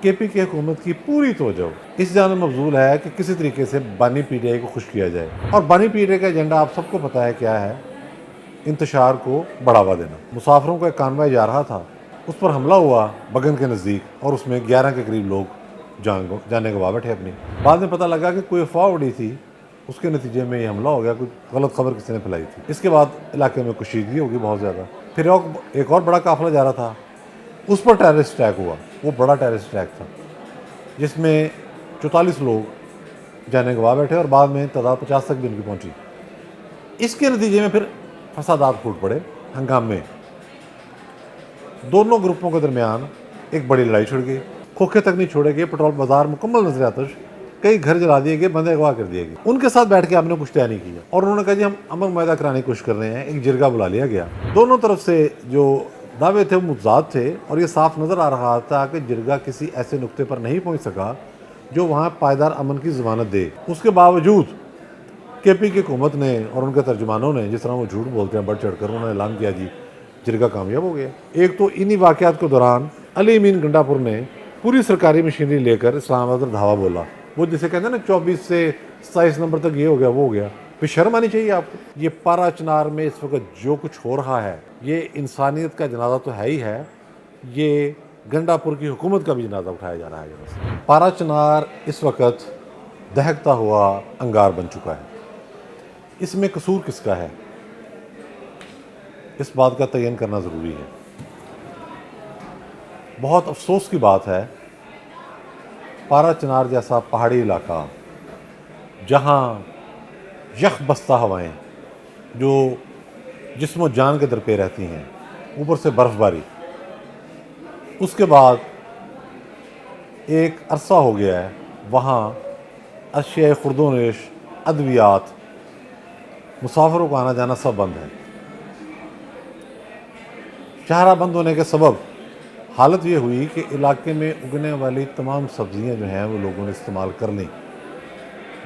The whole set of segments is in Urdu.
کے پی کی حکومت کی پوری توجہ اس جانب مبذول ہے کہ کسی طریقے سے بانی پی ٹی آئی کو خوش کیا جائے، اور بانی پی ٹی آئی کا ایجنڈا آپ سب کو پتہ ہے کیا ہے، انتشار کو بڑھاوا دینا۔ مسافروں کا ایک کانوائے جا رہا تھا، اس پر حملہ ہوا بگن کے نزدیک، اور اس میں 11 کے قریب لوگ جانے گوا بیٹھے اپنی۔ بعد میں پتہ لگا کہ کوئی افواہ اڑی تھی، اس کے نتیجے میں یہ حملہ ہو گیا، کوئی غلط خبر کسی نے پھیلائی تھی۔ اس کے بعد علاقے میں کشیدگی ہوگی بہت زیادہ۔ پھر ایک اور بڑا قافلہ جا رہا تھا، اس پر ٹیررسٹ اٹیک ہوا، وہ بڑا ٹیررسٹ اٹیک تھا جس میں 44 لوگ جانے گوا بیٹھے، اور بعد میں تعداد 50 تک بھی ان کی پہنچی۔ اس کے نتیجے میں پھر فسادات پھوٹ پڑے، ہنگامے، دونوں گروپوں کے درمیان ایک بڑی لڑائی چھڑ گئی، کھوکھے تک نہیں چھوڑے گئے، پٹرول بازار مکمل نظر آتش، کئی گھر جلا دیے گئے، بندے اغوا کر دیے گئے۔ ان کے ساتھ بیٹھ کے آپ نے کچھ طے نہیں کیا، اور انہوں نے کہا جی ہم امن معاہدہ کرانے کی کوشش کر رہے ہیں، ایک جرگہ بلا لیا گیا۔ دونوں طرف سے جو دعوے تھے وہ متضاد تھے، اور یہ صاف نظر آ رہا تھا کہ جرگہ کسی ایسے نقطے پر نہیں پہنچ سکا جو وہاں پائیدار امن کی ضمانت دے۔ اس کے باوجود کے پی کی حکومت نے اور ان کے ترجمانوں نے، جس طرح وہ جھوٹ بولتے ہیں بڑھ چڑھ کر، انہوں نے اعلان کیا جی جرگہ کامیاب ہو گیا۔ ایک تو انہی واقعات کے دوران علی امین گنڈا پور نے پوری سرکاری مشینری لے کر اسلام آباد پر دھاوا بولا، وہ جسے کہتے ہیں نا 24 سے 27 نمبر تک یہ ہو گیا وہ ہو گیا۔ پھر شرم آنی چاہیے آپ کو۔ یہ پارا چنار میں اس وقت جو کچھ ہو رہا ہے، یہ انسانیت کا جنازہ تو ہے ہی ہے، یہ گنڈا پور کی حکومت کا بھی جنازہ اٹھایا جا رہا ہے۔ پارا چنار اس وقت دہکتا ہوا انگار بن چکا ہے۔ اس میں قصور کس کا ہے، اس بات کا تعین کرنا ضروری ہے۔ بہت افسوس کی بات ہے، پارا چنار جیسا پہاڑی علاقہ جہاں یخ بستہ ہوائیں جو جسم و جان کے درپے رہتی ہیں، اوپر سے برف باری، اس کے بعد ایک عرصہ ہو گیا ہے وہاں اشیاء خرد و نوش، ادویات، مسافروں کا آنا جانا سب بند ہے۔ شاہراہ بند ہونے کے سبب حالت یہ ہوئی کہ علاقے میں اگنے والی تمام سبزیاں جو ہیں وہ لوگوں نے استعمال کر لیں،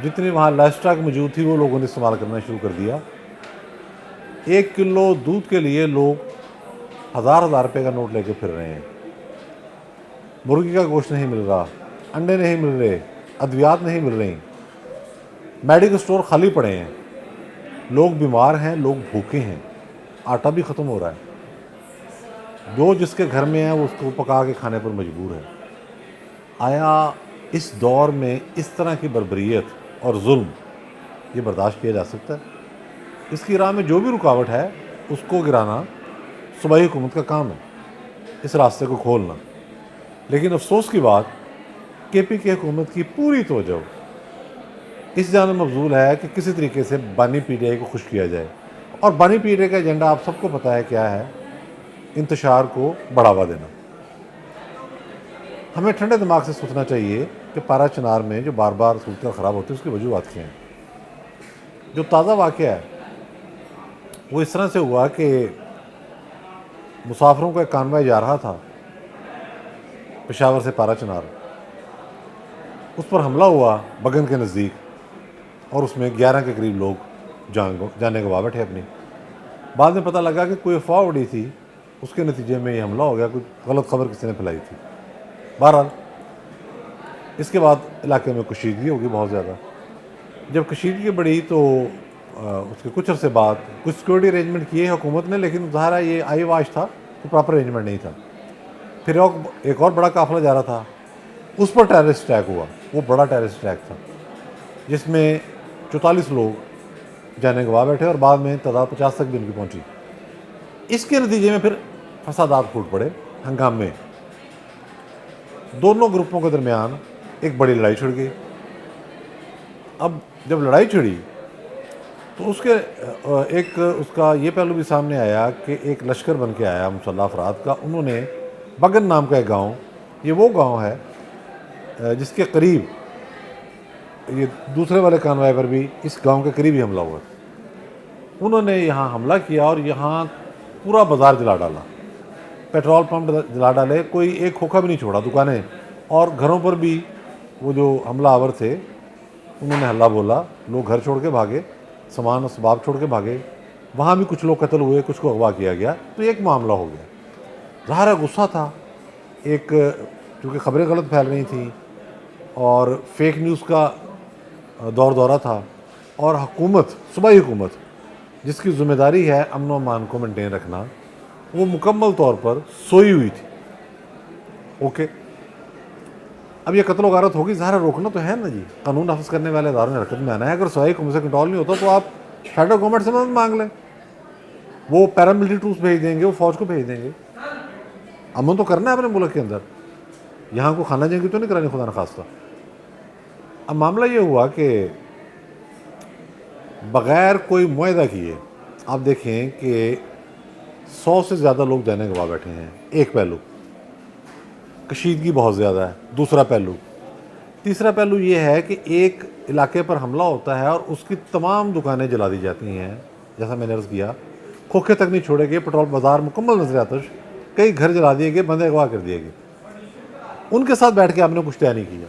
جتنی وہاں لائف اسٹاک موجود تھی وہ لوگوں نے استعمال کرنا شروع کر دیا۔ 1 کلو دودھ کے لیے لوگ ہزار روپے کا نوٹ لے کے پھر رہے ہیں۔ مرغی کا گوشت نہیں مل رہا، انڈے نہیں مل رہے، ادویات نہیں مل رہی، میڈیکل سٹور خالی پڑے ہیں، لوگ بیمار ہیں، لوگ بھوکے ہیں، آٹا بھی ختم ہو رہا ہے، جو جس کے گھر میں ہے وہ اس کو پکا کے کھانے پر مجبور ہے۔ آیا اس دور میں اس طرح کی بربریت اور ظلم یہ برداشت کیا جا سکتا ہے؟ اس کی راہ میں جو بھی رکاوٹ ہے اس کو گرانا صوبائی حکومت کا کام ہے، اس راستے کو کھولنا۔ لیکن افسوس کی بات، کے پی کی حکومت کی پوری توجہ اس جانب مبذول ہے کہ کسی طریقے سے بانی پی ٹی آئی کو خوش کیا جائے، اور بانی پی ٹی آئی کا ایجنڈا آپ سب کو پتہ ہے کیا ہے، انتشار کو بڑھاوا دینا۔ ہمیں ٹھنڈے دماغ سے سوچنا چاہیے کہ پارا چنار میں جو بار بار صورتحال خراب ہوتی ہے اس کی وجوہات کیا ہیں۔ جو تازہ واقعہ ہے وہ اس طرح سے ہوا کہ مسافروں کا ایک کانوائے جا رہا تھا پشاور سے پارا چنار، اس پر حملہ ہوا بگن کے نزدیک، اور اس میں 11 کے قریب لوگ جانے گوا بیٹھے اپنی۔ بعد میں پتہ لگا کہ کوئی افواہ اڑی تھی، اس کے نتیجے میں یہ حملہ ہو گیا، کوئی غلط خبر کسی نے پھیلائی تھی۔ بہرحال اس کے بعد علاقے میں کشیدگی ہوگی بہت زیادہ۔ جب کشیدگی بڑھی تو اس کے کچھ عرصے بعد کچھ سیکورٹی ارینجمنٹ کیے حکومت نے، لیکن ظاہر ہے یہ آئی واش تھا، تو پراپر ارینجمنٹ نہیں تھا۔ پھر ایک اور بڑا قافلہ جا رہا تھا، اس پر ٹیررسٹ اٹیک ہوا، وہ بڑا ٹیررسٹ اٹیک تھا جس میں 44 لوگ جانے گوا بیٹھے، اور بعد میں تعداد 50 تک بھی ان کی پہنچی۔ اس کے نتیجے میں پھر فسادات پھوٹ پڑے، ہنگامے، دونوں گروپوں کے درمیان ایک بڑی لڑائی چھڑ گئی۔ اب جب لڑائی چھڑی تو اس کا یہ پہلو بھی سامنے آیا کہ ایک لشکر بن کے آیا مسلح افراد کا، انہوں نے بگن نام کا ایک گاؤں، یہ وہ گاؤں ہے جس کے قریب یہ دوسرے والے کانوائے پر بھی اس گاؤں کے قریب ہی حملہ ہوا تھا۔ انہوں نے یہاں حملہ کیا اور یہاں پورا بازار جلا ڈالا، پیٹرول پمپ جلا ڈالے، کوئی ایک کھوکھا بھی نہیں چھوڑا، دکانیں اور گھروں پر بھی وہ جو حملہ آور تھے انہوں نے ہلہ بولا، لوگ گھر چھوڑ کے بھاگے، سامان اسباب چھوڑ کے بھاگے، وہاں بھی کچھ لوگ قتل ہوئے، کچھ کو اغوا کیا گیا، تو ایک معاملہ ہو گیا۔ ظاہر ہے غصہ تھا، ایک چونکہ خبریں غلط پھیل رہی تھیں اور فیک نیوز کا دورہ تھا، اور حکومت، صوبائی حکومت جس کی ذمہ داری ہے امن و امان کو مینٹین رکھنا، وہ مکمل طور پر سوئی ہوئی تھی۔ اوکے، اب یہ قتل و غارت ہوگی، ظاہر روکنا تو ہے نا جی، قانون نافذ کرنے والے اداروں نے حرکت میں آنا ہے۔ اگر صوبائی حکومت سے کنٹرول نہیں ہوتا تو آپ فیڈرل گورنمنٹ سے مدد مانگ لیں، وہ پیراملٹری ٹروپس بھیج دیں گے، وہ فوج کو بھیج دیں گے۔ امن تو کرنا ہے اپنے ملک کے اندر، یہاں کو خانہ جنگی تو نہیں کرانی خدا نخواستہ۔ اب معاملہ یہ ہوا کہ بغیر کوئی معاہدہ کیے آپ دیکھیں کہ 100 سے زیادہ لوگ جانے گوا بیٹھے ہیں۔ ایک پہلو کشیدگی بہت زیادہ ہے، دوسرا پہلو، تیسرا پہلو یہ ہے کہ ایک علاقے پر حملہ ہوتا ہے اور اس کی تمام دکانیں جلا دی جاتی ہیں، جیسا میں نے عرض کیا، کھوکھے تک نہیں چھوڑے گئے، پٹرول بازار مکمل نظر آتش، کئی گھر جلا دیے گئے، بندے اغوا کر دیے گئے۔ ان کے ساتھ بیٹھ کے آپ نے کچھ طے نہیں کیا،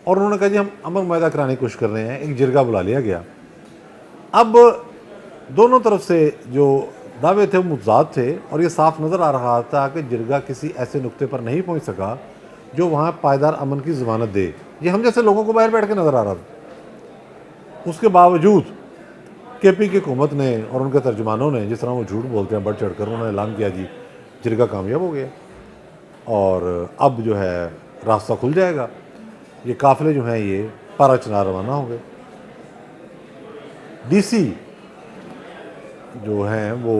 اور انہوں نے کہا جی ہم امن معاہدہ کرانے کی کوشش کر رہے ہیں، ایک جرگہ بلا لیا گیا۔ اب دونوں طرف سے جو دعوے تھے وہ متضاد تھے، اور یہ صاف نظر آ رہا تھا کہ جرگہ کسی ایسے نقطے پر نہیں پہنچ سکا جو وہاں پائیدار امن کی ضمانت دے۔ یہ ہم جیسے لوگوں کو باہر بیٹھ کے نظر آ رہا تھا۔ اس کے باوجود کے پی کی حکومت نے اور ان کے ترجمانوں نے، جس طرح وہ جھوٹ بولتے ہیں بڑھ چڑھ کر، انہوں نے اعلان کیا جی جرگہ کامیاب ہو گیا، اور اب جو ہے راستہ کھل جائے گا، یہ قافلے جو ہیں یہ پارا چنار روانہ ہو گئے۔ ڈی سی جو ہیں وہ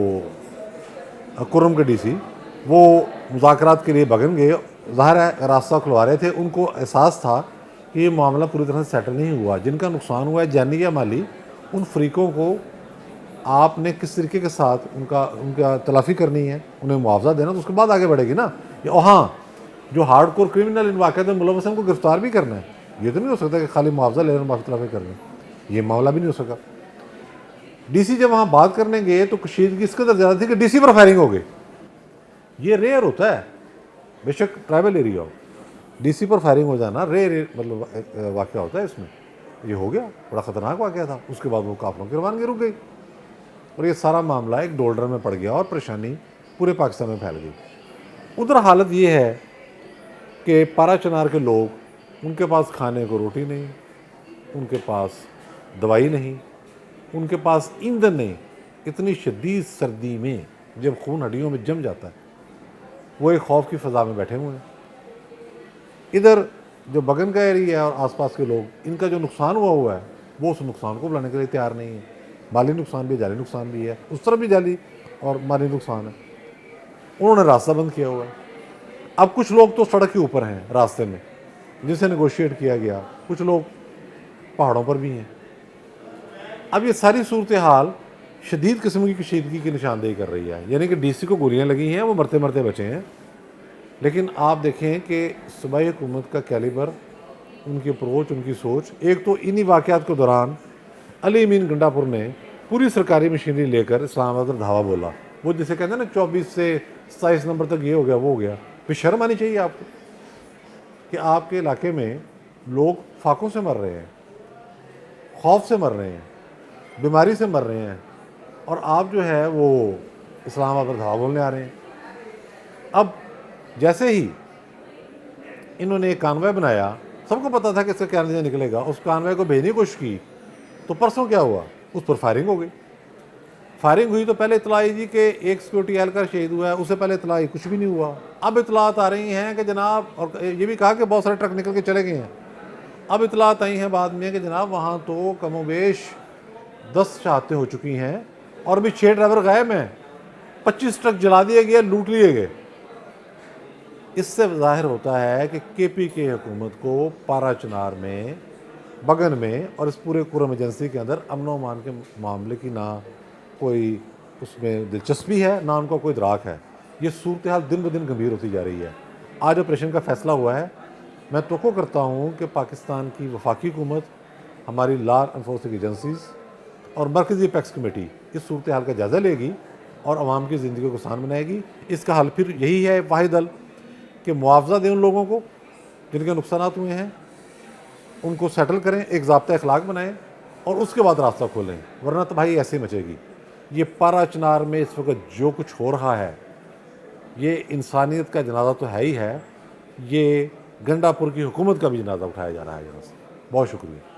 کرم کے ڈی سی، وہ مذاکرات کے لیے بگن گئے، ظاہر ہے راستہ کھلوا رہے تھے، ان کو احساس تھا کہ یہ معاملہ پوری طرح سے سیٹل نہیں ہوا، جن کا نقصان ہوا ہے جانی یا مالی، ان فریقوں کو آپ نے کس طریقے کے ساتھ ان کا تلافی کرنی ہے، انہیں معاوضہ دینا، تو اس کے بعد آگے بڑھے گی نا۔ ہاں، جو ہارڈ کور کرمنل ان واقعات میں ملوث ہیں ان کو گرفتار بھی کرنا ہے، یہ تو نہیں ہو سکتا کہ خالی معاوضہ لینا، معافی تلافی کرنا، یہ معاملہ بھی نہیں ہو سکا۔ ڈی سی جب وہاں بات کرنے گئے تو کشیدگی اس قدر زیادہ تھی کہ ڈی سی پر فائرنگ ہو گئی۔ یہ ریئر ہوتا ہے، بے شک ٹرائبل ایریا ہو، ڈی سی پر فائرنگ ہو جانا ریئر مطلب واقعہ ہوتا ہے۔ اس میں یہ ہو گیا، بڑا خطرناک واقعہ تھا۔ اس کے بعد وہ قافلوں کی روانگی رک گئی، اور یہ سارا معاملہ ایک ڈولڈر میں پڑ گیا، اور پریشانی پورے پاکستان میں پھیل گئی۔ ادھر حالت یہ ہے کہ پارا چنار کے لوگ، ان کے پاس کھانے کو روٹی نہیں، ان کے پاس دوائی نہیں، ان کے پاس ایندھن نہیں۔ اتنی شدید سردی میں جب خون ہڈیوں میں جم جاتا ہے، وہ ایک خوف کی فضا میں بیٹھے ہوئے ہیں۔ ادھر جو بگن کا ایریا ہے اور آس پاس کے لوگ، ان کا جو نقصان ہوا ہے وہ اس نقصان کو بلانے کے لیے تیار نہیں ہے۔ مالی نقصان بھی ہے، جانی نقصان بھی ہے، اس طرف بھی جانی اور مالی نقصان ہے۔ انہوں نے راستہ بند کیا ہوا ہے۔ اب کچھ لوگ تو سڑک کے اوپر ہیں راستے میں، جن سے نیگوشیٹ کیا گیا، کچھ لوگ پہاڑوں پر بھی ہیں۔ اب یہ ساری صورتحال شدید قسم کی کشیدگی کی نشاندہی کر رہی ہے، یعنی کہ ڈی سی کو گولیاں لگی ہیں، وہ مرتے مرتے بچے ہیں، لیکن آپ دیکھیں کہ صوبائی حکومت کا کیلیبر، ان کی اپروچ، ان کی سوچ۔ ایک تو انہی واقعات کے دوران علی امین گنڈا پور نے پوری سرکاری مشینری لے کر اسلام آباد پر دھاوا بولا، وہ جسے کہتے ہیں نا 24 سے 27 نمبر تک یہ ہو گیا، وہ ہو گیا۔ پھر شرم آنی چاہیے آپ کو کہ آپ کے علاقے میں لوگ فاقوں سے مر رہے ہیں، خوف سے مر رہے ہیں، بیماری سے مر رہے ہیں، اور آپ جو ہے وہ اسلام آباد پر دھاوا بولنے آ رہے ہیں۔ اب جیسے ہی انہوں نے ایک کانوے بنایا، سب کو پتا تھا کہ اس کا کیا نتیجہ نکلے گا، اس کانوے کو بھیجنے کی کوشش کی، تو پرسوں کیا ہوا، اس پر فائرنگ ہو گئی۔ فائرنگ ہوئی تو پہلے اطلاع آئی جی کہ ایک سیکورٹی اہلکار شہید ہوا ہے، اس سے پہلے اطلاع آئی کچھ بھی نہیں ہوا۔ اب اطلاعات آ رہی ہیں کہ جناب، اور یہ بھی کہا کہ بہت سارے ٹرک نکل کے چلے گئے ہیں، اب اطلاعات آئی ہیں بعد میں کہ جناب وہاں تو کم و بیش 10 شہادتیں ہو چکی ہیں، اور بھی 6 ڈرائیور غائب ہیں، 25 ٹرک جلا دیے گئے، لوٹ لیے گئے۔ اس سے ظاہر ہوتا ہے کہ کے پی کے حکومت کو پارا چنار میں، بگن میں، اور اس پورے کرم ایجنسی کے اندر امن و امان کے معاملے کی نہ کوئی اس میں دلچسپی ہے، نہ ان کو کوئی ادراک ہے۔ یہ صورتحال دن بدن گمبھیر ہوتی جا رہی ہے۔ آج آپریشن کا فیصلہ ہوا ہے، میں توقع کرتا ہوں کہ پاکستان کی وفاقی حکومت، ہماری لا انفورسنگ ایجنسیز اور مرکزی اپیکس کمیٹی اس صورتحال کا جائزہ لے گی اور عوام کی زندگی کو آسان بنائے گی۔ اس کا حل پھر یہی ہے، واحد حل، کہ معاوضہ دیں ان لوگوں کو جن کے نقصانات ہوئے ہیں، ان کو سیٹل کریں، ایک ضابطۂ اخلاق بنائیں، اور اس کے بعد راستہ کھولیں، ورنہ تو بھائی ایسے ہی مچے گی۔ یہ پارا چنار میں اس وقت جو کچھ ہو رہا ہے، یہ انسانیت کا جنازہ تو ہے ہی ہے، یہ گنڈا پور کی حکومت کا بھی جنازہ اٹھایا جا رہا ہے یہاں سے. بہت شکریہ.